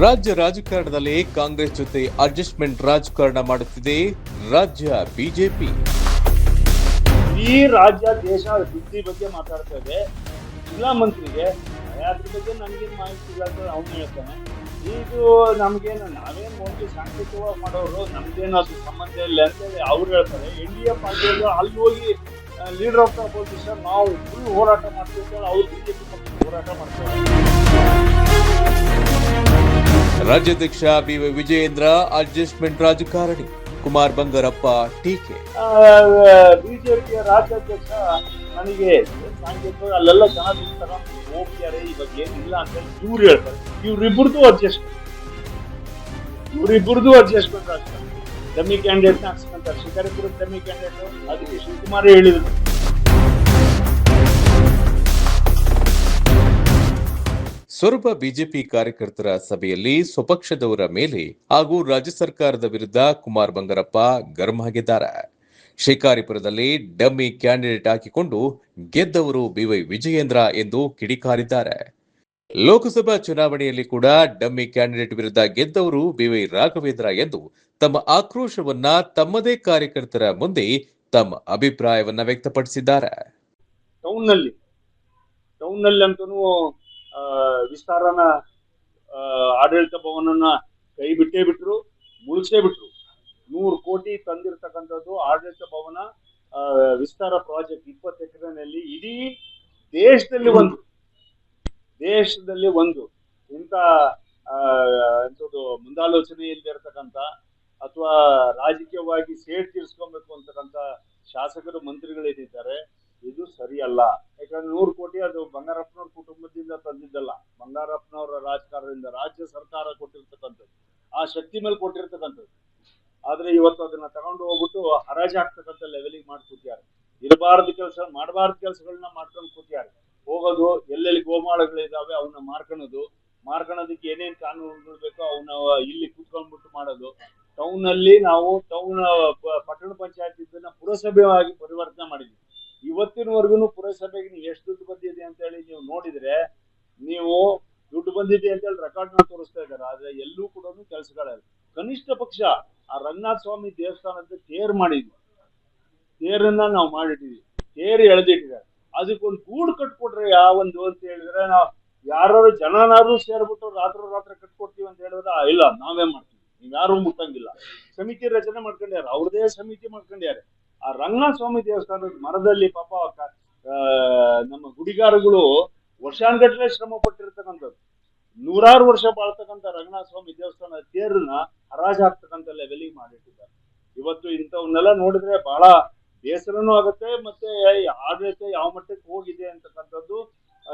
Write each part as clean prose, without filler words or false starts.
ರಾಜ್ಯ ರಾಜಕಾರಣದಲ್ಲಿ ಕಾಂಗ್ರೆಸ್ ಜೊತೆ ಅಡ್ಜಸ್ಟ್ಮೆಂಟ್ ರಾಜಕಾರಣ ಮಾಡುತ್ತಿದೆ ರಾಜ್ಯ ಬಿಜೆಪಿ. ಈ ರಾಜ್ಯ ದೇಶ ಸುದ್ದಿ ಬಗ್ಗೆ ಮಾತಾಡ್ತಾ ಇದೆ. ಜಿಲ್ಲಾ ಮಂತ್ರಿಗೆ ಅದ್ರ ಬಗ್ಗೆ ನಮ್ಗೇನು ಮಾಹಿತಿ ಇಲ್ಲ ಅಂತ ಅವನು ಹೇಳ್ತಾನೆ. ಇದು ನಮ್ಗೇನು ನಾವೇನು ಒಂದು ಸಾಂಕೇತಿಕವಾಗಿ ಮಾಡೋರು, ನಮ್ಗೇನು ಅದು ಸಂಬಂಧ ಇಲ್ಲ ಅಂತೇಳಿ ಅವ್ರು ಹೇಳ್ತಾರೆ. NDA ಪಾರ್ಟಿಯವರು ಅಲ್ಲಿ ಹೋಗಿ ಲೀಡರ್ ಆಫ್ ದ ಅಪೋಸಿಷನ್ ನಾವು ಫುಲ್ ಹೋರಾಟ ಮಾಡ್ತಿರ್ತೇವೆ, ಅವ್ರು ಬಿಜೆಪಿ ಪಕ್ಷ ಹೋರಾಟ ಮಾಡ್ತಾರೆ. ರಾಜ್ಯಾಧ್ಯಕ್ಷ BY ವಿಜಯೇಂದ್ರ ಅಡ್ಜಸ್ಟ್ಮೆಂಟ್ ರಾಜಕಾರಣಿ, ಕುಮಾರ್ ಬಂಗಾರಪ್ಪ ಟೀಕೆ. ಬಿಜೆಪಿಯ ರಾಜ್ಯಾಧ್ಯಕ್ಷ ನನಗೆ ಸಾಂಕೇತಿಕ ಅಲ್ಲೆಲ್ಲ ಜನ ತಗೊಂಡು ಹೋಗ್ತಾರೆ, ಇವಾಗ ಏನಿಲ್ಲ ಅಂತ ಇವ್ರು ಹೇಳ್ತಾರೆ. ಇವ್ರಿಬ್ರದ್ದು ಅಡ್ಜಸ್ಟ್ಮೆಂಟ್ ಆಗ್ತಾರೆ. ಡಮ್ಮಿ ಕ್ಯಾಂಡಿಡೇಟ್ನ ಹಾಕ್ಸ್ಕೊಂತಾರೆ. ಶಿಕಾರಿಪುರದ ಡಮ್ಮಿ ಕ್ಯಾಂಡಿಡೇಟ್ ಅದಕ್ಕೆ ಶಿವಕುಮಾರ್ ಹೇಳಿದ್ರು. ಸೊರಬ ಬಿಜೆಪಿ ಕಾರ್ಯಕರ್ತರ ಸಭೆಯಲ್ಲಿ ಸ್ವಪಕ್ಷದವರ ಮೇಲೆ ಹಾಗೂ ರಾಜ್ಯ ಸರ್ಕಾರದ ವಿರುದ್ಧ ಕುಮಾರ್ ಬಂಗಾರಪ್ಪ ಗರಂ ಆಗಿದ್ದಾರೆ. ಶಿಕಾರಿಪುರದಲ್ಲಿ ಡಮ್ಮಿ ಕ್ಯಾಂಡಿಡೇಟ್ ಹಾಕಿಕೊಂಡು ಗೆದ್ದವರು BY ವಿಜಯೇಂದ್ರ ಎಂದು ಕಿಡಿಕಾರಿದ್ದಾರೆ. ಲೋಕಸಭಾ ಚುನಾವಣೆಯಲ್ಲಿ ಕೂಡ ಡಮ್ಮಿ ಕ್ಯಾಂಡಿಡೇಟ್ ವಿರುದ್ಧ ಗೆದ್ದವರು BY ರಾಘವೇಂದ್ರ ಎಂದು ತಮ್ಮ ಆಕ್ರೋಶವನ್ನ ತಮ್ಮದೇ ಕಾರ್ಯಕರ್ತರ ಮುಂದೆ ತಮ್ಮ ಅಭಿಪ್ರಾಯವನ್ನ ವ್ಯಕ್ತಪಡಿಸಿದ್ದಾರೆ. ಟೌನ್ನಲ್ಲಿ ಅಂತೂ ವಿಸ್ತಾರನ ಆಡಳಿತ ಭವನನ್ನ ಕೈ ಬಿಟ್ರು, ಮುಳಿಸೇ ಬಿಟ್ರು. 100 ಕೋಟಿ ತಂದಿರತಕ್ಕಂಥದ್ದು ಆಡಳಿತ ಭವನ ವಿಸ್ತಾರ ಪ್ರಾಜೆಕ್ಟ್ 20 ಎಕರೆನಲ್ಲಿ ಇಡೀ ದೇಶದಲ್ಲಿ ಒಂದು ಇಂಥ ಮುಂದಾಲೋಚನೆ ಇಲ್ದಿರತಕ್ಕಂಥ ಅಥವಾ ರಾಜಕೀಯವಾಗಿ ಸೇಡ್ ತೀರಿಸ್ಕೊಬೇಕು ಅಂತಕ್ಕಂಥ ಶಾಸಕರು ಮಂತ್ರಿಗಳೇನಿದ್ದಾರೆ, ಇದು ಸರಿಯಲ್ಲ. ಯಾಕಂದ್ರೆ 100 ಕೋಟಿ ಅದು ಬಂಗಾರಪ್ಪನವ್ರ ಕುಟುಂಬದಿಂದ ತಂದಿದ್ದಲ್ಲ, ಬಂಗಾರಪ್ಪನವರ ರಾಜಕಾರಣದಿಂದ ರಾಜ್ಯ ಸರ್ಕಾರ ಕೊಟ್ಟಿರ್ತಕ್ಕಂಥದ್ದು, ಆ ಶಕ್ತಿ ಮೇಲೆ ಕೊಟ್ಟಿರ್ತಕ್ಕಂಥದ್ದು. ಆದ್ರೆ ಇವತ್ತು ಅದನ್ನ ತಗೊಂಡು ಹೋಗ್ಬಿಟ್ಟು ಹರಾಜು ಹಾಕ್ತಕ್ಕಂಥ ಲೆವೆಲಿಗೆ ಮಾಡಿ ಕೂತಿದ್ದಾರೆ. ಮಾಡಬಾರ್ದು ಕೆಲಸಗಳನ್ನ ಮಾಡ್ಕೊಂಡು ಕೂತಿದ್ದಾರೆ. ಹೋಗೋದು, ಎಲ್ಲೆಲ್ಲಿ ಗೋಮಾಳಗಳಿದಾವೆ ಅವನ್ನ ಮಾರ್ಕೊಳ್ಳೋದಕ್ಕೆ ಏನೇನ್ ಕಾನೂನುಗಳು ಬೇಕೋ ಅವನ್ನ ಇಲ್ಲಿ ಕೂತ್ಕೊಂಡ್ಬಿಟ್ಟು ಮಾಡೋದು. ನಾವು ಟೌನ್ ಪಟ್ಟಣ ಪಂಚಾಯತ್ ಇದನ್ನ ಪುರಸಭೆಯಾಗಿ ಪರಿವರ್ತನೆ ಮಾಡಿದ್ವಿ. ಇವತ್ತಿನವರೆಗೂ ಪುರಸಭೆಗೆ ನೀವು ಎಷ್ಟು ದುಡ್ಡು ಬಂದಿದೆ ಅಂತ ಹೇಳಿ ನೀವು ನೋಡಿದ್ರೆ, ನೀವು ದುಡ್ಡು ಬಂದಿದೆ ಅಂತ ಹೇಳಿ ರೆಕಾರ್ಡ್ನ ತೋರಿಸ್ತಾ ಇದ್ದಾರೆ. ಆದ್ರೆ ಎಲ್ಲೂ ಕೂಡ ಕೆಲಸಗಳಿಲ್ಲ. ಕನಿಷ್ಠ ಪಕ್ಷ ಆ ರಂಗನಾಥ ಸ್ವಾಮಿ ದೇವಸ್ಥಾನದ ತೇರನ್ನ ನಾವು ಮಾಡಿಟ್ಟಿದ್ವಿ, ತೇರು ಎಳೆದಿಟ್ಟಿದ್ದಾರೆ. ಅದಕ್ಕೊಂದು ಗೂಡು ಕಟ್ಕೊಟ್ರೆ ಯಾವೊಂದು ಅಂತ ಹೇಳಿದ್ರೆ, ನಾವು ಯಾರು ಜನನಾರು ಸೇರ್ಬಿಟ್ಟು ರಾತ್ರಿ ಕಟ್ಕೊಡ್ತೀವಿ ಅಂತ ಹೇಳಿದ್ರೆ, ಇಲ್ಲ ನಾವೇ ಮಾಡ್ತೀವಿ, ನೀವ್ ಯಾರು ಮುಟ್ಟಂಗಿಲ್ಲ. ಸಮಿತಿ ರಚನೆ ಮಾಡ್ಕೊಂಡ್ಯಾರ, ಅವ್ರದೇ ಸಮಿತಿ ಮಾಡ್ಕೊಂಡ್ಯಾರೆ. ಆ ರಂಗನಾಥ ಸ್ವಾಮಿ ದೇವಸ್ಥಾನದ ಮರದಲ್ಲಿ ಪಾಪ ನಮ್ಮ ಗುಡಿಗಾರಗಳು ವರ್ಷಾನ್ಗಟ್ಲೆ ಶ್ರಮ ಪಟ್ಟಿರ್ತಕ್ಕಂಥದ್ದು, 100 ವರ್ಷ ಬಾಳ್ತಕ್ಕಂಥ ರಂಗನಾಥ ಸ್ವಾಮಿ ದೇವಸ್ಥಾನ ತೇರನ್ನ ಹರಾಜು ಹಾಕ್ತಕ್ಕಂಥ ಲೆವೆಲಿಗೆ ಮಾಡಿಟ್ಟಿದ್ದಾರೆ. ಇವತ್ತು ಇಂಥವನ್ನೆಲ್ಲ ನೋಡಿದ್ರೆ ಬಹಳ ಬೇಸರನೂ ಆಗುತ್ತೆ, ಮತ್ತೆ ಆಡಳಿತ ಯಾವ ಮಟ್ಟಕ್ಕೆ ಹೋಗಿದೆ ಅಂತಕ್ಕಂಥದ್ದು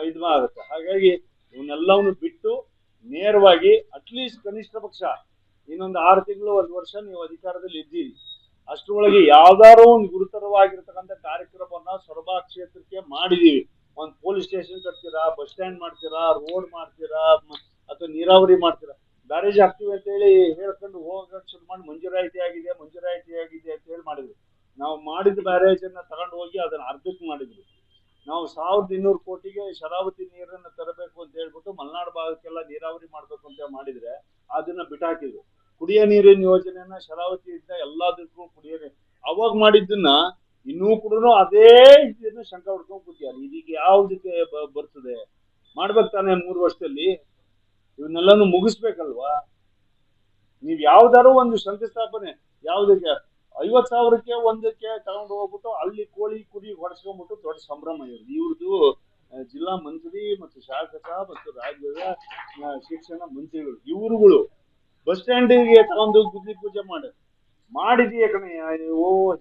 ಇದು ಆಗುತ್ತೆ. ಹಾಗಾಗಿ ಇವನ್ನೆಲ್ಲವನ್ನು ಬಿಟ್ಟು ನೇರವಾಗಿ ಅಟ್ಲೀಸ್ಟ್ ಕನಿಷ್ಠ ಪಕ್ಷ ಇನ್ನೊಂದು 6 ತಿಂಗಳು 1 ವರ್ಷ ನೀವು ಅಧಿಕಾರದಲ್ಲಿ ಇದ್ದೀರಿ, ಅಷ್ಟರೊಳಗೆ ಯಾವ್ದಾರೋ ಒಂದು ಗುರುತರವಾಗಿರ್ತಕ್ಕಂಥ ಕಾರ್ಯಕ್ರಮವನ್ನ ಸೊರಬ ಕ್ಷೇತ್ರಕ್ಕೆ ಮಾಡಿದೀವಿ. ಒಂದು ಪೊಲೀಸ್ ಸ್ಟೇಷನ್ ಕಟ್ತೀರಾ, ಬಸ್ ಸ್ಟ್ಯಾಂಡ್ ಮಾಡ್ತೀರಾ, ರೋಡ್ ಮಾಡ್ತೀರಾ, ಅಥವಾ ನೀರಾವರಿ ಮಾಡ್ತೀರಾ, ಬ್ಯಾರೇಜ್ ಹಾಕ್ತೀವಿ ಅಂತ ಹೇಳಿ ಹೇಳ್ಕೊಂಡು ಹೋಗಕ್ಕೆ ಶುರು ಮಾಡಿ ಮಂಜೂರಾಯಿತಿ ಆಗಿದೆ ಅಂತ ಹೇಳಿ ಮಾಡಿದ್ರು. ನಾವು ಮಾಡಿದ ಬ್ಯಾರೇಜ್ ಅನ್ನ ತಗೊಂಡು ಹೋಗಿ ಅದನ್ನ ಅರ್ಧಕ್ಕೆ ಮಾಡಿದ್ರು. ನಾವು 1200 ಕೋಟಿಗೆ ಶರಾವತಿ ನೀರನ್ನ ತರಬೇಕು ಅಂತ ಹೇಳ್ಬಿಟ್ಟು ಮಲೆನಾಡು ಭಾಗಕ್ಕೆಲ್ಲ ನೀರಾವರಿ ಮಾಡ್ಬೇಕು ಅಂತ ಮಾಡಿದ್ರೆ ಅದನ್ನ ಬಿಟ್ಟಾಕಿದ್ರು. ಕುಡಿಯೋ ನೀರಿನ ಯೋಜನೆಯನ್ನ ಶರಾವತಿಯಿಂದ ಎಲ್ಲದಕ್ಕೂ ಕುಡಿಯೋ ನೀರು ಅವಾಗ ಮಾಡಿದ್ದನ್ನ ಇನ್ನೂ ಕೂಡ ಅದೇ ಇದನ್ನ ಶಂಕ ಹೊಡ್ಕೊಂಡು ಕೂತಿದ್ದಾರೆ. ಇದೀಗ ಯಾವ್ದಕ್ಕೆ ಬರ್ತದೆ? ಮಾಡ್ಬೇಕು ತಾನೆ 3 ವರ್ಷದಲ್ಲಿ, ಇವನ್ನೆಲ್ಲಾನು ಮುಗಿಸ್ಬೇಕಲ್ವಾ? ನೀವ್ ಯಾವ್ದಾರು ಒಂದು ಶಂಕುಸ್ಥಾಪನೆ ಯಾವ್ದಕ್ಕೆ 50,000ಕ್ಕೆ ಒಂದಕ್ಕೆ ತಗೊಂಡು ಹೋಗ್ಬಿಟ್ಟು ಅಲ್ಲಿ ಕೋಳಿ ಕುರಿ ಹೊಡೆಸ್ಕೊಂಡ್ಬಿಟ್ಟು ದೊಡ್ಡ ಸಂಭ್ರಮ ಇವ್ರದ್ದು. ಜಿಲ್ಲಾ ಮಂತ್ರಿ ಮತ್ತು ಶಾಸಕ ಮತ್ತು ರಾಜ್ಯದ ಶಿಕ್ಷಣ ಮಂತ್ರಿಗಳು ಇವರುಗಳು ಬಸ್ ಸ್ಟ್ಯಾಂಡಿಗೆ ತಗೊಂಡು ಗುದ್ಲಿ ಪೂಜೆ ಮಾಡಿದೀಯ ಕಣೆ.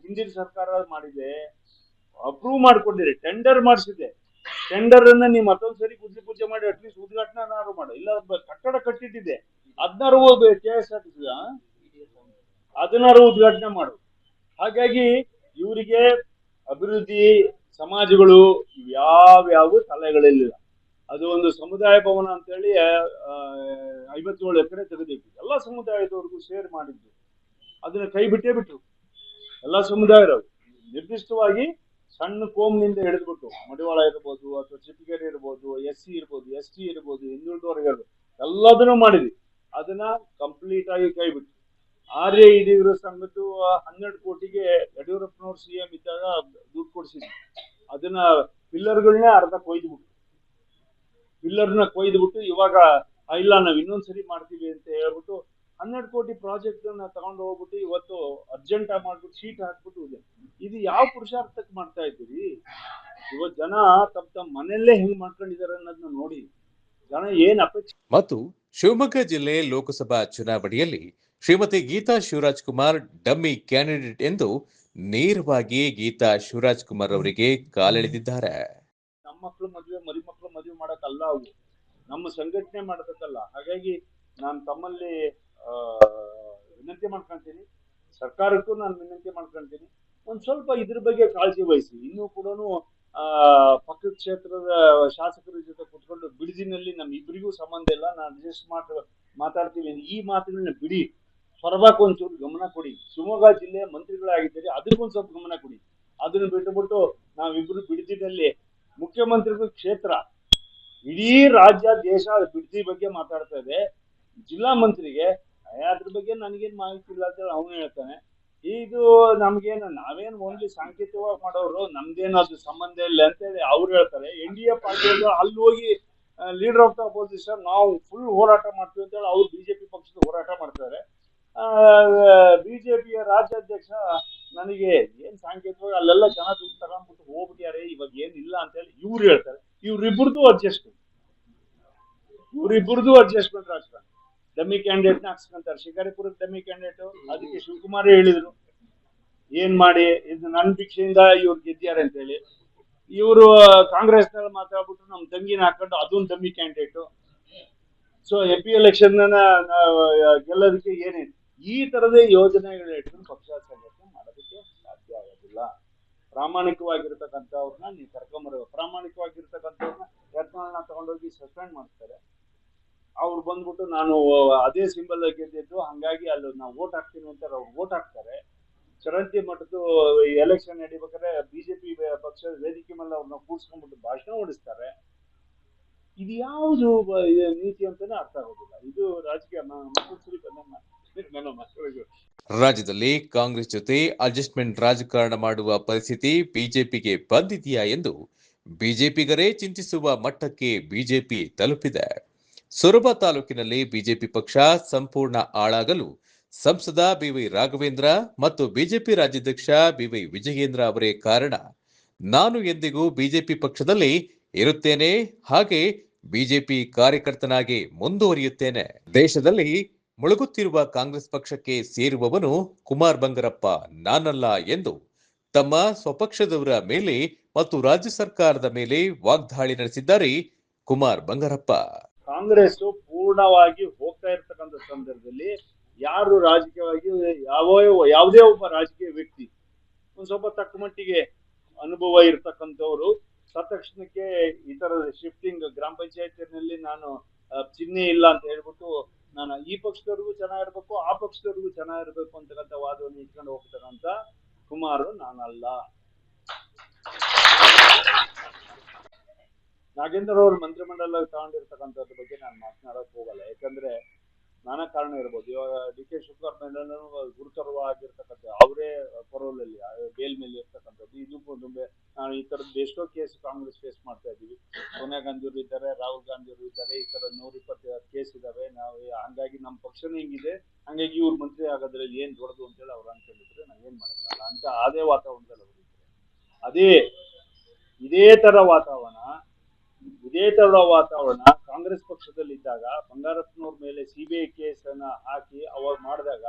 ಹಿಂದಿನ ಸರ್ಕಾರ ಮಾಡಿದೆ, ಅಪ್ರೂವ್ ಮಾಡ್ಕೊಂಡಿರಿ, ಟೆಂಡರ್ ಮಾಡಿಸಿದೆ. ಟೆಂಡರ್ ಅನ್ನ ನೀವು ಮತ್ತೊಂದ್ಸರಿ ಗುದ್ಲಿ ಪೂಜೆ ಮಾಡಿ ಅಟ್ಲೀಸ್ಟ್ ಉದ್ಘಾಟನೆನಾದ್ರು ಮಾಡು, ಇಲ್ಲ ಕಟ್ಟಡ ಕಟ್ಟಿಟ್ಟಿದೆ ಅದನ್ನಾರು KSRTC ಅದನ್ನಾರು ಉದ್ಘಾಟನೆ ಮಾಡು. ಹಾಗಾಗಿ ಇವರಿಗೆ ಅಭಿವೃದ್ಧಿ ಸಮಾಜಗಳು ಯಾವ್ಯಾವ ತಲೆಗಳಿಲ್ಲ. ಅದು ಒಂದು ಸಮುದಾಯ ಭವನ ಅಂತೇಳಿ 57 ಎಕರೆ ತೆಗೆದಿಟ್ಟು ಎಲ್ಲ ಸಮುದಾಯದವ್ರಿಗೂ ಶೇರ್ ಮಾಡಿದ್ರು, ಅದನ್ನ ಕೈ ಬಿಟ್ರು. ಎಲ್ಲ ಸಮುದಾಯದವರು ನಿರ್ದಿಷ್ಟವಾಗಿ ಸಣ್ಣ ಕೋಮ್ನಿಂದ ಹಿಡಿದ್ಬಿಟ್ಟು ಮಡಿವಾಳ ಇರ್ಬೋದು, ಅಥವಾ ಚಿಪ್ಪಗೆರೆ ಇರ್ಬೋದು, SC ಇರ್ಬೋದು, ST ಇರ್ಬೋದು, ಹಿಂದುಳಿದವರಿಗೆ ಎಲ್ಲದನ್ನು ಮಾಡಿದ್ವಿ. ಅದನ್ನ ಕಂಪ್ಲೀಟ್ ಆಗಿ ಕೈ ಬಿಟ್ಟು ಆರ್ಯ ಹಿರಿಯರ ಸಂಘದ್ದು 12 ಕೋಟಿಗೆ ಯಡಿಯೂರಪ್ಪನವ್ರು ಸಿಎಂ ಇದ್ದಾಗ ದುಡ್ಡು ಕೊಡಿಸಿದ್ರು. ಅದನ್ನ ಪಿಲ್ಲರ್ಗಳನ್ನೇ ಅರ್ಧ ಪಿಲ್ಲರ್ನ ಕೊಯ್ದುಬಿಟ್ಟು ಇವಾಗ ಇಲ್ಲ ನಾವ್ ಇನ್ನೊಂದ್ಸರಿ ಮಾಡ್ತೀವಿ ಅಂತ ಹೇಳ್ಬಿಟ್ಟು 12 ಕೋಟಿ ಪ್ರಾಜೆಕ್ಟ್ ನ ತಗೊಂಡು ಹೋಗ್ಬಿಟ್ಟು ಇವತ್ತು ಅರ್ಜೆಂಟ್ ಆಗಿ ಮಾಡ್ಬಿಟ್ಟು ಶೀಟ್ ಹಾಕ್ಬಿಟ್ಟು ಇದೆ. ಇದು ಯಾವ ಪುರುಷಾರ್ಥಕ್ಕೆ ಮಾಡ್ತಾ ಇದ್ದೀರಿ? ಇವತ್ತು ಜನ ತಮ್ಮ ಮನೆಯಲ್ಲೇ ಹೆಂಗ್ ಮಾಡ್ಕೊಂಡಿದ್ದಾರೆ ಅನ್ನೋದನ್ನ ನೋಡಿ. ಜನ ಏನ್ ಅಪೇಕ್ಷೆ. ಮತ್ತು ಶಿವಮೊಗ್ಗ ಜಿಲ್ಲೆ ಲೋಕಸಭಾ ಚುನಾವಣೆಯಲ್ಲಿ ಶ್ರೀಮತಿ ಗೀತಾ ಶಿವರಾಜ್ ಕುಮಾರ್ ಡಮ್ಮಿ ಕ್ಯಾಂಡಿಡೇಟ್ ಎಂದು ನೇರವಾಗಿ ಗೀತಾ ಶಿವರಾಜ್ ಕುಮಾರ್ ಅವರಿಗೆ ಕಾಲೆಳೆದಿದ್ದಾರೆ. ನಮ್ಮ ಮಕ್ಕಳು ಮದುವೆ ಮಾಡಕ್ಕಲ್ಲ, ಅವು ನಮ್ಮ ಸಂಘಟನೆ ಮಾಡಬೇಕಲ್ಲ. ಹಾಗಾಗಿ ನಾನು ತಮ್ಮಲ್ಲಿ ವಿನಂತಿ ಮಾಡ್ಕೊಂತೀನಿ, ಸರ್ಕಾರಕ್ಕೂ ನಾನು ವಿನಂತಿ ಮಾಡ್ಕೊಂತೀನಿ, ಒಂದ್ ಸ್ವಲ್ಪ ಇದ್ರ ಬಗ್ಗೆ ಕಾಳಜಿ ವಹಿಸಿ. ಇನ್ನೂ ಕೂಡ ಪಕ್ಕದ ಕ್ಷೇತ್ರದ ಶಾಸಕರ ಜೊತೆ ಕುತ್ಕೊಂಡು ಬಿಡದಿನಲ್ಲಿ ನಮ್ ಇಬ್ಬರಿಗೂ ಸಂಬಂಧ ಇಲ್ಲ, ನಾನು ಅಡ್ಜಸ್ಟ್ ಮಾತಾಡ್ತೀವಿ, ಈ ಮಾತುಗಳನ್ನ ಬಿಡಿ. ಸೊರಬಕ್ಕೆ ಒಂಚೂರು ಗಮನ ಕೊಡಿ. ಶಿವಮೊಗ್ಗ ಜಿಲ್ಲೆಯ ಮಂತ್ರಿಗಳಾಗಿದ್ದೀರಿ, ಅದಕ್ಕೊಂದ್ ಸ್ವಲ್ಪ ಗಮನ ಕೊಡಿ. ಅದನ್ನ ಬಿಟ್ಟುಬಿಟ್ಟು ನಾವಿಬ್ರು ಬಿಡದಿನಲ್ಲಿ ಮುಖ್ಯಮಂತ್ರಿಗಳ ಕ್ಷೇತ್ರ, ಇಡೀ ರಾಜ್ಯ ದೇಶ ಬಿಡದಿ ಬಗ್ಗೆ ಮಾತಾಡ್ತಾ ಇದೆ. ಜಿಲ್ಲಾ ಮಂತ್ರಿಗೆ ಅದ್ರ ಬಗ್ಗೆ ನನಗೇನ್ ಮಾಹಿತಿ ಇಲ್ಲ ಅಂತ ಅವನು ಹೇಳ್ತಾನೆ. ಇದು ನಮ್ಗೇನು, ನಾವೇನ್ ಓನ್ಲಿ ಸಾಂಕೇತಿಕವಾಗಿ ಮಾಡೋರು, ನಮ್ದೇನು ಅದು ಸಂಬಂಧ ಇಲ್ಲ ಅಂತ ಹೇಳಿ ಅವ್ರು ಹೇಳ್ತಾರೆ. NDA ಪಾರ್ಟಿಯವರು ಅಲ್ಲಿ ಹೋಗಿ ಲೀಡರ್ ಆಫ್ ದ ಅಪೋಸಿಷನ್ ನಾವು ಫುಲ್ ಹೋರಾಟ ಮಾಡ್ತೀವಿ ಅಂತ ಹೇಳಿ ಅವ್ರು ಬಿಜೆಪಿ ಪಕ್ಷದ ಹೋರಾಟ ಮಾಡ್ತಾರೆ. ಬಿಜೆಪಿಯ ರಾಜ್ಯಾಧ್ಯಕ್ಷ ನನಗೆ ಏನ್ ಸಾಂಕೇತಿಕವಾಗಿ ಅಲ್ಲೆಲ್ಲ ಜನ ದುಡ್ಡು ತಗೊಂಡ್ಬಿಟ್ಟು ಹೋಗ್ಬಿಟ್ಟಾರೆ, ಇವಾಗ ಏನಿಲ್ಲ ಅಂತ ಹೇಳಿ ಇವ್ರು ಹೇಳ್ತಾರೆ. ಇವ್ರಿಬ್ರದ್ದು ಅಡ್ಜಸ್ಟ್ಮೆಂಟ್ ರಾಜಕಾರಣ. ಡಮ್ಮಿ ಕ್ಯಾಂಡಿಡೇಟ್ ನ ಹಾಕ್ಸ್ಕೊಂತಾರೆ. ಶಿಕಾರಿಪುರದ ಡಮ್ಮಿ ಕ್ಯಾಂಡಿಡೇಟ್, ಅದಕ್ಕೆ ಶಿವಕುಮಾರ್ ಹೇಳಿದ್ರು ಏನ್ ಮಾಡಿ ಇದು ನನ್ನ ಭಿಕ್ಷೆಯಿಂದ ಇವ್ರು ಗೆದ್ದಿದ್ದಾರೆ ಅಂತ ಹೇಳಿ. ಇವರು ಕಾಂಗ್ರೆಸ್ ನಲ್ಲಿ ಮಾತಾಡ್ಬಿಟ್ಟು ನಮ್ ತಂಗಿನ ಹಾಕೊಂಡು ಅದೊಂದು dummy candidate. So MP election ಗೆಲ್ಲೋದಕ್ಕೆ ಏನೇನು ಈ ತರದೇ ಯೋಜನೆಗಳು ಇಟ್ಕೊಂಡು ಪಕ್ಷ ಸಂಘಟನೆ ಮಾಡೋದಕ್ಕೆ ಸಾಧ್ಯ ಆಗೋದಿಲ್ಲ. ಪ್ರಾಮಾಣಿಕವಾಗಿರ್ತಕ್ಕಂಥವ್ರನ್ನ ನೀವು ಕರ್ಕೊಂಬರೋ, ಪ್ರಾಮಾಣಿಕವಾಗಿರ್ತಕ್ಕಂಥವ್ರನ್ನ ಯತ್ನಾಳನ್ನ ತಗೊಂಡೋಗಿ ಸಸ್ಪೆಂಡ್ ಮಾಡ್ತಾರೆ. ಅವ್ರು ಬಂದ್ಬಿಟ್ಟು ನಾನು ಅದೇ ಸಿಂಬಲ್ ಗೆದ್ದಿದ್ದು, ಹಂಗಾಗಿ ಅಲ್ಲಿ ನಾವು ವೋಟ್ ಹಾಕ್ತೀನಿ ಅಂತ ಅವ್ರು ವೋಟ್ ಹಾಕ್ತಾರೆ. ಚರಂತಿ ಮಠದ ಎಲೆಕ್ಷನ್ ನಡಿಬೇಕಾದ್ರೆ ಬಿಜೆಪಿ ಪಕ್ಷದ ವೇದಿಕೆ ಮೇಲೆ ಅವ್ರನ್ನ ಕೂರ್ಸ್ಕೊಂಡ್ಬಿಟ್ಟು ಭಾಷಣ ಓಡಿಸ್ತಾರೆ. ಇದು ಯಾವುದು ನೀತಿ ಅಂತಾನೆ ಅರ್ಥ ಆಗೋದಿಲ್ಲ. ಇದು ರಾಜಕೀಯ ರಾಜ್ಯದಲ್ಲಿ ಕಾಂಗ್ರೆಸ್ ಜೊತೆ ಅಡ್ಜಸ್ಟ್ಮೆಂಟ್ ರಾಜಕಾರಣ ಮಾಡುವ ಪರಿಸ್ಥಿತಿ ಬಿಜೆಪಿಗೆ ಬಂದಿದೆಯಾ ಎಂದು ಬಿಜೆಪಿಗರೇ ಚಿಂತಿಸುವ ಮಟ್ಟಕ್ಕೆ ಬಿಜೆಪಿ ತಲುಪಿದೆ. ಸೊರಬ ತಾಲೂಕಿನಲ್ಲಿ ಬಿಜೆಪಿ ಪಕ್ಷ ಸಂಪೂರ್ಣ ಹಾಳಾಗಲು ಸಂಸದ BY ರಾಘವೇಂದ್ರ ಮತ್ತು ಬಿಜೆಪಿ ರಾಜ್ಯಾಧ್ಯಕ್ಷ BY ವಿಜಯೇಂದ್ರ ಅವರೇ ಕಾರಣ. ನಾನು ಎಂದಿಗೂ ಬಿಜೆಪಿ ಪಕ್ಷದಲ್ಲಿ ಇರುತ್ತೇನೆ, ಹಾಗೆ ಬಿಜೆಪಿ ಕಾರ್ಯಕರ್ತನಾಗಿ ಮುಂದುವರಿಯುತ್ತೇನೆ. ದೇಶದಲ್ಲಿ ಮುಳುಗುತ್ತಿರುವ ಕಾಂಗ್ರೆಸ್ ಪಕ್ಷಕ್ಕೆ ಸೇರುವವನು ಕುಮಾರ್ ಬಂಗಾರಪ್ಪ ನಾನಲ್ಲ ಎಂದು ತಮ್ಮ ಸ್ವಪಕ್ಷದವರ ಮೇಲೆ ಮತ್ತು ರಾಜ್ಯ ಸರ್ಕಾರದ ಮೇಲೆ ವಾಗ್ದಾಳಿ ನಡೆಸಿದ್ದಾರೆ ಕುಮಾರ್ ಬಂಗಾರಪ್ಪ. ಕಾಂಗ್ರೆಸ್ ಪೂರ್ಣವಾಗಿ ಹೋಗ್ತಾ ಇರ್ತಕ್ಕಂಥ ಸಂದರ್ಭದಲ್ಲಿ ಯಾರು ರಾಜಕೀಯವಾಗಿ ಯಾವುದೇ ಒಬ್ಬ ರಾಜಕೀಯ ವ್ಯಕ್ತಿ ಒಂದ್ ಸ್ವಲ್ಪ ತಕ್ಕ ಮಟ್ಟಿಗೆ ಅನುಭವ ಇರ್ತಕ್ಕಂಥವ್ರು ತಕ್ಷಣಕ್ಕೆ ಈ ತರದ ಶಿಫ್ಟಿಂಗ್ ಗ್ರಾಮ ಪಂಚಾಯತಿನಲ್ಲಿ ನಾನು ಚಿಹ್ನೆ ಇಲ್ಲ ಅಂತ ಹೇಳ್ಬಿಟ್ಟು ನಾನು ಈ ಪಕ್ಷದವ್ರಿಗೂ ಚೆನ್ನಾಗಿರ್ಬೇಕು, ಆ ಪಕ್ಷದವ್ರಿಗೂ ಚೆನ್ನಾಗಿರ್ಬೇಕು ಅಂತಕ್ಕಂಥ ವಾದವನ್ನು ಇಟ್ಕೊಂಡು ಹೋಗ್ತಕ್ಕಂಥ ಕುಮಾರ್ ನಾನಲ್ಲ. ನಾಗೇಂದ್ರ ಅವ್ರ ಮಂತ್ರಿಮಂಡಲ ತಗೊಂಡಿರ್ತಕ್ಕಂಥದ್ರ ಬಗ್ಗೆ ನಾನು ಮಾತನಾಡಕ್ ಹೋಗಲ್ಲ. ಯಾಕಂದ್ರೆ ನಾನಾ ಕಾರಣ ಇರ್ಬೋದು. ಇವಾಗ DK ಶಿವಕುಮಾರ್ ಮೇಲೆ ಗುರುತರವಾಗಿರ್ತಕ್ಕಂಥ ಅವರೇ ಪರೋಲಲ್ಲಿ ಬೇಲ್ ಮೇಲೆ ಇರ್ತಕ್ಕಂಥದ್ದು. ಇದು ನಾನು ಈ ತರದ್ದು ಎಷ್ಟೋ ಕೇಸ್ ಕಾಂಗ್ರೆಸ್ ಫೇಸ್ ಮಾಡ್ತಾ ಇದ್ದೀವಿ. ಸೋನಿಯಾ ಗಾಂಧಿ ಅವರು ಇದ್ದಾರೆ, ರಾಹುಲ್ ಗಾಂಧಿ ಅವರು ಇದ್ದಾರೆ, ಈ ತರ 120 ಕೇಸ್ ಇದಾವೆ. ನಾವು ಹಂಗಾಗಿ ನಮ್ಮ ಪಕ್ಷನೇ ಹಿಂಗಿದೆ, ಹಂಗಾಗಿ ಇವ್ರು ಮಂತ್ರಿ ಆಗೋದ್ರಲ್ಲಿ ಏನ್ ದೊಡ್ಡದು ಅಂತೇಳಿ ಅವ್ರು ಅನ್ಕೊಂಡಿದ್ರೆ ನಾವ್ ಏನ್ ಮಾಡಕ್ಕಲ್ಲ ಅಂತ ಅದೇ ವಾತಾವರಣದಲ್ಲಿ ಅವರು ಇದ್ದಾರೆ. ಇದೇ ತರ ವಾತಾವರಣ ಕಾಂಗ್ರೆಸ್ ಪಕ್ಷದಲ್ಲಿ ಇದ್ದಾಗ ಬಂಗಾರಪ್ಪನವ್ರ ಮೇಲೆ CBI ಕೇಸ್ ಅನ್ನ ಹಾಕಿ ಅವಾಗ ಮಾಡಿದಾಗ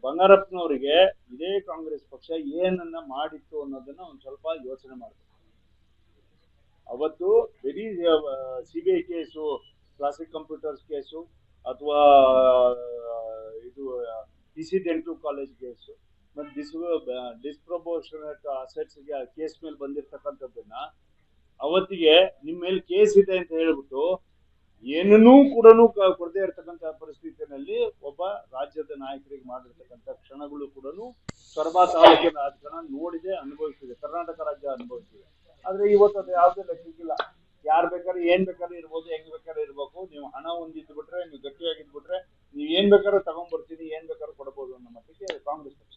ಬಂಗಾರಪ್ಪನವರಿಗೆ ಇದೇ ಕಾಂಗ್ರೆಸ್ ಪಕ್ಷ ಏನನ್ನ ಮಾಡಿತ್ತು ಅನ್ನೋದನ್ನ ಒಂದ್ ಸ್ವಲ್ಪ ಯೋಚನೆ ಮಾಡ್ಬೇಕು. ಅವತ್ತು ಬರೀ CBI case, classic computers case ಅಥವಾ ಇದು PC ಡೆಂಟಲ್ ಕಾಲೇಜ್ ಕೇಸು ಮತ್ತೆ ಡಿಸ್ಪ್ರಪೋರ್ಷನೇಟ್ ಅಸೆಟ್ಸ್ ಕೇಸ್ ಮೇಲೆ ಬಂದಿರ್ತಕ್ಕಂಥದ್ದನ್ನ ಅವತ್ತಿಗೆ ನಿಮ್ಮ ಮೇಲೆ ಕೇಸ್ ಇದೆ ಅಂತ ಹೇಳ್ಬಿಟ್ಟು ಏನನ್ನೂ ಕೂಡ ಕೊಡದೇ ಇರ್ತಕ್ಕಂಥ ಪರಿಸ್ಥಿತಿಯಲ್ಲಿ ಒಬ್ಬ ರಾಜ್ಯದ ನಾಯಕರಿಗೆ ಮಾಡಿರ್ತಕ್ಕಂಥ ಕ್ಷಣಗಳು ಕೂಡ ಸೊರಬ ತಾಲೂಕಿನ ರಾಜಕಾರಣ ನೋಡಿದೆ, ಅನುಭವಿಸಿದೆ, ಕರ್ನಾಟಕ ರಾಜ್ಯ ಅನುಭವಿಸಿದೆ. ಆದ್ರೆ ಇವತ್ತು ಅದು ಯಾವುದೇ ಲೆಕ್ಕಕ್ಕಿಲ್ಲ. ಯಾರು ಬೇಕಾದ್ರೆ ಏನ್ ಬೇಕಾದ್ರೆ ಇರ್ಬೋದು, ಹೆಂಗ್ ಬೇಕಾದ್ರೆ ಇರ್ಬೇಕು, ನೀವು ಹಣ ಹೊಂದಿದ್ಬಿಟ್ರೆ, ನೀವು ಗಟ್ಟಿಯಾಗಿದ್ಬಿಟ್ರೆ ನೀವ್ ಏನ್ ಬೇಕಾದ್ರೂ ತಗೊಂಡ್ಬರ್ತೀನಿ, ಏನ್ ಬೇಕಾದ್ರೂ ಕೊಡಬಹುದು ಅನ್ನೋ ಮಟ್ಟಿಗೆ ಕಾಂಗ್ರೆಸ್ ಪಕ್ಷ.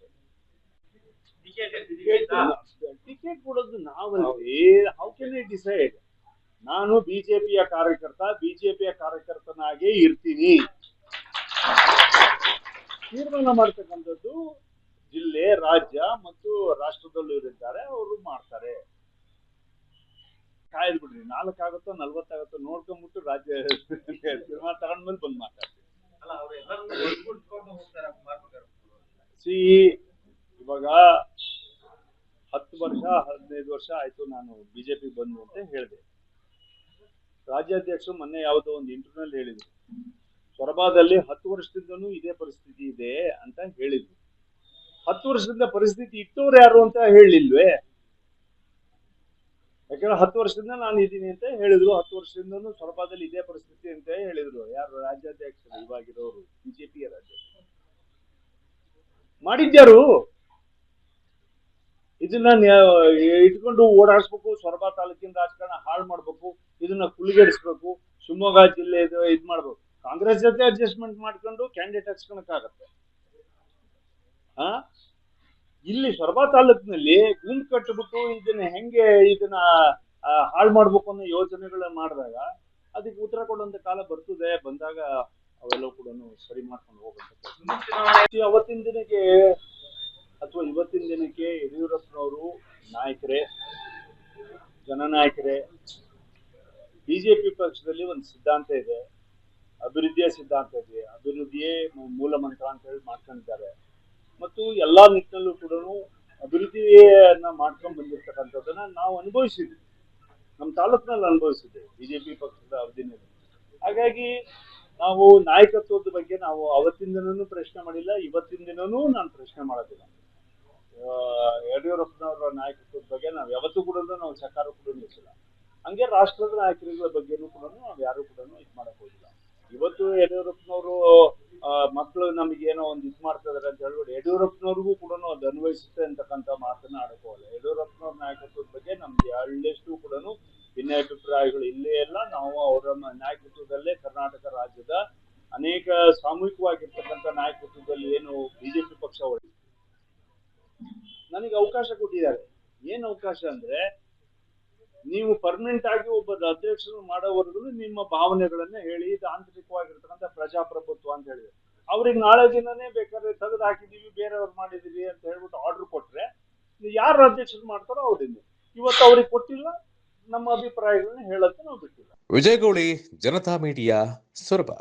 ಟಿಕೆಟ್ ಕೊಡೋದು ನಾವಲ್ರಿ. How can I decide? ನಾನು ಬಿಜೆಪಿಯ ಕಾರ್ಯಕರ್ತನಾಗೇ ಇರ್ತೀನಿ. ತೀರ್ಮಾನ ಮಾಡ್ತಕ್ಕಂಥದ್ದು ಜಿಲ್ಲೆ, ರಾಜ್ಯ ಮತ್ತು ರಾಷ್ಟ್ರದಲ್ಲೂ ಇದ್ದಾರೆ, ಅವರು ಮಾಡ್ತಾರೆ. ಕಾಯ್ದು ಬಿಡ್ರಿ, 4 ಆಗುತ್ತೋ 40 ಆಗುತ್ತೋ ನೋಡ್ಕೊಂಡ್ಬಿಟ್ಟು ರಾಜ್ಯ ತೀರ್ಮಾನ ತಗೊಂಡ್ಮೇಲೆ ಬಂದ್ ಮಾತಾಡ್ತೀವಿ. ಇವಾಗ 10 ವರ್ಷ 15 ವರ್ಷ ಆಯ್ತು ನಾನು ಬಿಜೆಪಿ ಬಂದು ಅಂತ ಹೇಳಿದೆ. ರಾಜ್ಯಾಧ್ಯಕ್ಷರು ಮೊನ್ನೆ ಯಾವುದೋ ಒಂದು ಇಂಟರ್ವ್ಯೂನಲ್ಲಿ ಹೇಳಿದ್ರು, ಸೊರಬದಲ್ಲಿ 10 ವರ್ಷದಿಂದನೂ ಇದೇ ಪರಿಸ್ಥಿತಿ ಇದೆ ಅಂತ ಹೇಳಿದ್ರು. 10 ವರ್ಷದಿಂದ ಪರಿಸ್ಥಿತಿ ಇಟ್ಟವ್ರು ಯಾರು ಅಂತ ಹೇಳಿಲ್ವೇ? ಯಾಕಂದ್ರೆ 10 ವರ್ಷದಿಂದ ನಾನು ಇದ್ದೀನಿ ಅಂತ ಹೇಳಿದ್ರು. 10 ವರ್ಷದಿಂದನೂ ಸೊರಬದಲ್ಲಿ ಇದೇ ಪರಿಸ್ಥಿತಿ ಅಂತ ಹೇಳಿದ್ರು. ಯಾರು? ರಾಜ್ಯಾಧ್ಯಕ್ಷರು, ಇವಾಗಿರೋರು, ಬಿಜೆಪಿಯ ರಾಜ್ಯಾಧ್ಯಕ್ಷರು. ಮಾಡಿದ್ಯಾರು? ಇದನ್ನ ಇಟ್ಕೊಂಡು ಓಡಾಡಿಸ್ಬೇಕು, ಸೊರಬ ತಾಲೂಕಿನ ರಾಜಕಾರಣ ಹಾಳು ಮಾಡ್ಬೇಕು, ಇದನ್ನ ಕುಲಿಗೆಡಿಸ್ಬೇಕು, ಶಿವಮೊಗ್ಗ ಜಿಲ್ಲೆ ಇದ್ ಮಾಡ್ಬೇಕು. ಕಾಂಗ್ರೆಸ್ ಜೊತೆ ಅಡ್ಜಸ್ಟ್ಮೆಂಟ್ ಮಾಡ್ಕೊಂಡು ಕ್ಯಾಂಡಿಡೇಟ್ ಹಚ್ಕೊಳಕ್ಕಾಗತ್ತೆ? ಇಲ್ಲಿ ಸೊರಬ ತಾಲೂಕಿನಲ್ಲಿ ಗುಂಪು ಕಟ್ಟಿಬಿಟ್ಟು ಇದನ್ನ ಹಾಳು ಮಾಡ್ಬೇಕು ಅನ್ನೋ ಯೋಜನೆಗಳನ್ನ ಮಾಡಿದಾಗ ಅದಕ್ಕೆ ಉತ್ತರ ಕೊಡುವಂತ ಕಾಲ ಬರ್ತದೆ. ಬಂದಾಗ ಅವೆಲ್ಲವೂ ಕೂಡ ಸರಿ ಮಾಡ್ಕೊಂಡು ಹೋಗುತ್ತೆ. ಅವತ್ತಿನ ದಿನಕ್ಕೆ ಅಥವಾ ಇವತ್ತಿನ ದಿನಕ್ಕೆ ಯಡಿಯೂರಪ್ಪನವರು ನಾಯಕರೇ, ಜನನಾಯಕರೇ. ಬಿಜೆಪಿ ಪಕ್ಷದಲ್ಲಿ ಒಂದು ಸಿದ್ಧಾಂತ ಇದೆ, ಅಭಿವೃದ್ಧಿಯ ಸಿದ್ಧಾಂತ ಇದೆ. ಅಭಿವೃದ್ಧಿಯೇ ಮೂಲ ಮಂತ್ರ ಅಂತ ಹೇಳಿ ಮಾಡ್ಕೊಂಡಿದ್ದಾರೆ. ಮತ್ತು ಎಲ್ಲಾ ನಿಟ್ಟಿನಲ್ಲೂ ಕೂಡ ಅಭಿವೃದ್ಧಿಯನ್ನ ಮಾಡ್ಕೊಂಡು ಬಂದಿರ್ತಕ್ಕಂಥದ್ದನ್ನ ನಾವು ಅನುಭವಿಸಿದ್ವಿ, ನಮ್ಮ ತಾಲೂಕಿನಲ್ಲಿ ಅನುಭವಿಸಿದ್ದೇವೆ ಬಿಜೆಪಿ ಪಕ್ಷದ ಅವಧಿನಲ್ಲಿ. ಹಾಗಾಗಿ ನಾವು ನಾಯಕತ್ವದ ಬಗ್ಗೆ ನಾವು ಅವತ್ತಿನ ದಿನನೂ ಪ್ರಶ್ನೆ ಮಾಡಿಲ್ಲ, ಇವತ್ತಿನ ದಿನನೂ ನಾನು ಪ್ರಶ್ನೆ ಮಾಡೋದಿಲ್ಲ. ಯಡಿಯೂರಪ್ಪನವರ ನಾಯಕತ್ವದ ಬಗ್ಗೆ ನಾವು ಯಾವತ್ತೂ ಕೂಡ ನಾವು ಸಕಾರ ಕೂಡ ನಿಲ್ಲಿಸಿಲ್ಲ. ಹಂಗೆ ರಾಷ್ಟ್ರದ ನಾಯಕರುಗಳ ಬಗ್ಗೆನೂ ಕೂಡ ನಾವು ಯಾರು ಕೂಡ ಇದು ಮಾಡಕ್ ಹೋಗಿಲ್ಲ. ಇವತ್ತು ಯಡಿಯೂರಪ್ಪನವರು ಮಕ್ಕಳು ನಮಗೇನೋ ಒಂದು ಇದು ಮಾಡ್ತಾ ಇದಾರೆ ಅಂತ ಹೇಳ್ಬಿಟ್ಟು ಯಡಿಯೂರಪ್ಪನವ್ರಿಗೂ ಕೂಡ ಅದು ಅನ್ವಯಿಸುತ್ತೆ ಅಂತಕ್ಕಂಥ ಮಾತನ್ನ ಆಡಕೋಲ್ಲ. ಯಡಿಯೂರಪ್ಪನವ್ರ ನಾಯಕತ್ವದ ಬಗ್ಗೆ ನಮ್ಗೆ ಎಳ್ಳಷ್ಟು ಕೂಡ ಭಿನ್ನಾಭಿಪ್ರಾಯಗಳು ಇಲ್ಲೇ ಇಲ್ಲ. ನಾವು ಅವರ ನಾಯಕತ್ವದಲ್ಲೇ ಕರ್ನಾಟಕ ರಾಜ್ಯದ ಅನೇಕ ಸಾಮೂಹಿಕವಾಗಿರ್ತಕ್ಕಂಥ ನಾಯಕತ್ವದಲ್ಲಿ ಏನು ಬಿಜೆಪಿ ಪಕ್ಷ ನನಗೆ ಅವಕಾಶ ಕೊಟ್ಟಿದ್ದಾರೆ. ಏನ್ ಅವಕಾಶ ಅಂದ್ರೆ, ನೀವು ಪರ್ಮನೆಂಟ್ ಆಗಿ ಒಬ್ಬ ಅಧ್ಯಕ್ಷರು ಮಾಡೋವರೆಗೂ ನಿಮ್ಮ ಭಾವನೆಗಳನ್ನ ಹೇಳಿ, ಇದು ಆಂತರಿಕವಾಗಿರ್ತಕ್ಕಂಥ ಪ್ರಜಾಪ್ರಭುತ್ವ ಅಂತ ಹೇಳಿದ್ರು. ಅವ್ರಿಗೆ ನಾಳೆ ದಿನನೇ ಬೇಕಾದ್ರೆ ತೆಗೆದು ಹಾಕಿದೀವಿ, ಬೇರೆಯವ್ರು ಮಾಡಿದೀವಿ ಅಂತ ಹೇಳ್ಬಿಟ್ಟು ಆರ್ಡರ್ ಕೊಟ್ರೆ ಯಾರು ಅಧ್ಯಕ್ಷರು ಮಾಡ್ತಾರೋ ಅವ್ರಿಂದ. ಇವತ್ತು ಅವ್ರಿಗೆ ಕೊಟ್ಟಿಲ್ಲ, ನಮ್ಮ ಅಭಿಪ್ರಾಯಗಳನ್ನ ಹೇಳಕ್ಕೆ ನಾವು ಬಿಟ್ಟಿಲ್ಲ. ವಿಜಯಗೌಳಿ, ಜನತಾ ಮೀಡಿಯಾ, ಸೊರಬ.